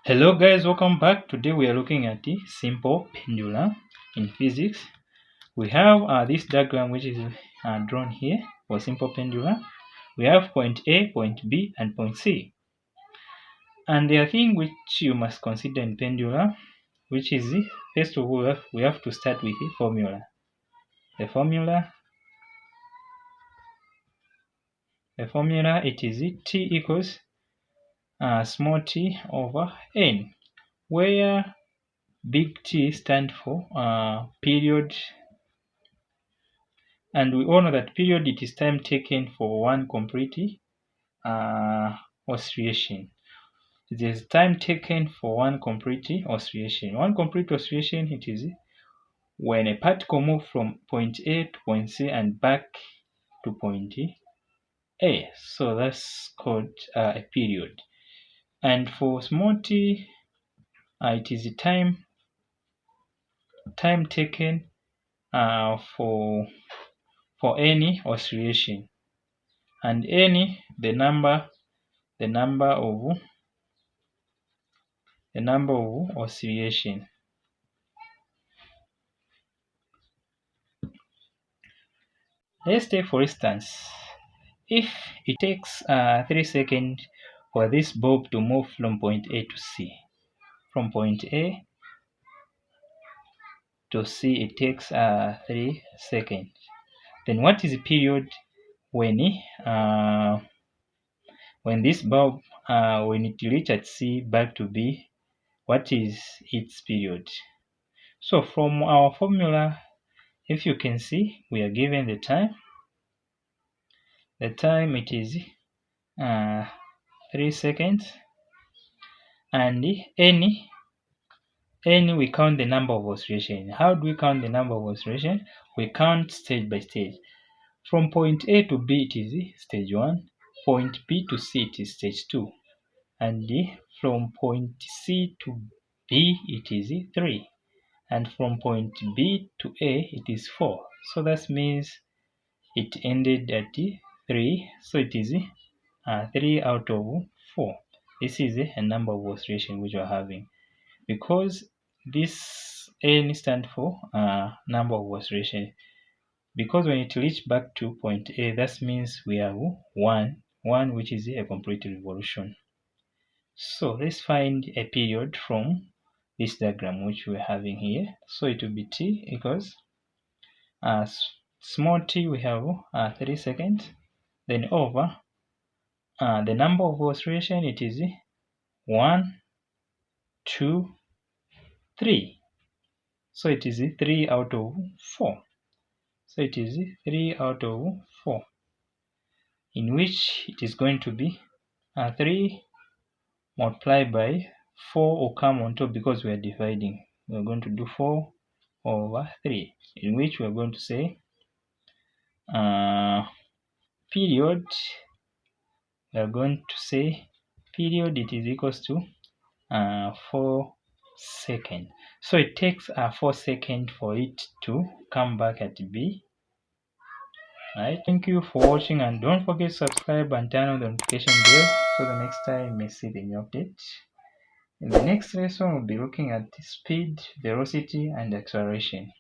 Hello guys, welcome back. Today we are looking at the simple pendulum in physics. We have this diagram which is drawn here for simple pendulum. We have point A, point B and point C. And the thing which you must consider in pendulum, which is first of all we have to start with the formula. The formula it is T equals small t over n, where big T stand for period, and we all know that period it is time taken for one complete oscillation. It is time taken for one complete oscillation. One complete oscillation it is when a particle moves from point A to point C and back to point A. So that's called a period. And for small t, it is the time taken for any oscillation, and any the number of oscillation. Let's take for instance, if it takes 3 seconds for this bulb to move from point A to C, from point A to C it takes 3 seconds, then what is the period when this bulb when it reach at C back to B? What is its period? So from our formula, if you can see, we are given the time. The time it is 3 seconds, and any we count the number of oscillations. How do we count the number of oscillations? We count stage by stage. From point A to B it is stage 1, point B to C it is stage 2, and from point C to B it is 3, and from point B to A it is 4. So that means it ended at 3. So it is 3 out of 4. This is a number of oscillation which we are having, because this n stand for number of oscillation. Because when it reach back to point A, that means we have 1, which is a complete revolution. So let's find a period from this diagram which we're having here. So it will be t equals small t, we have 3 seconds, then over the number of oscillation it is 1, 2, 3. So it is 3 out of 4. So it is 3 out of 4, in which it is going to be 3 multiplied by 4 will come on top, because we are dividing. We are going to do 4 over 3, in which we are going to say period. We are going to say period it is equals to 4 seconds. So it takes 4 seconds for it to come back at B. Right. Thank you for watching, and don't forget to subscribe and turn on the notification bell so the next time you may see the new update. In the next lesson, we'll be looking at the speed, velocity, and acceleration.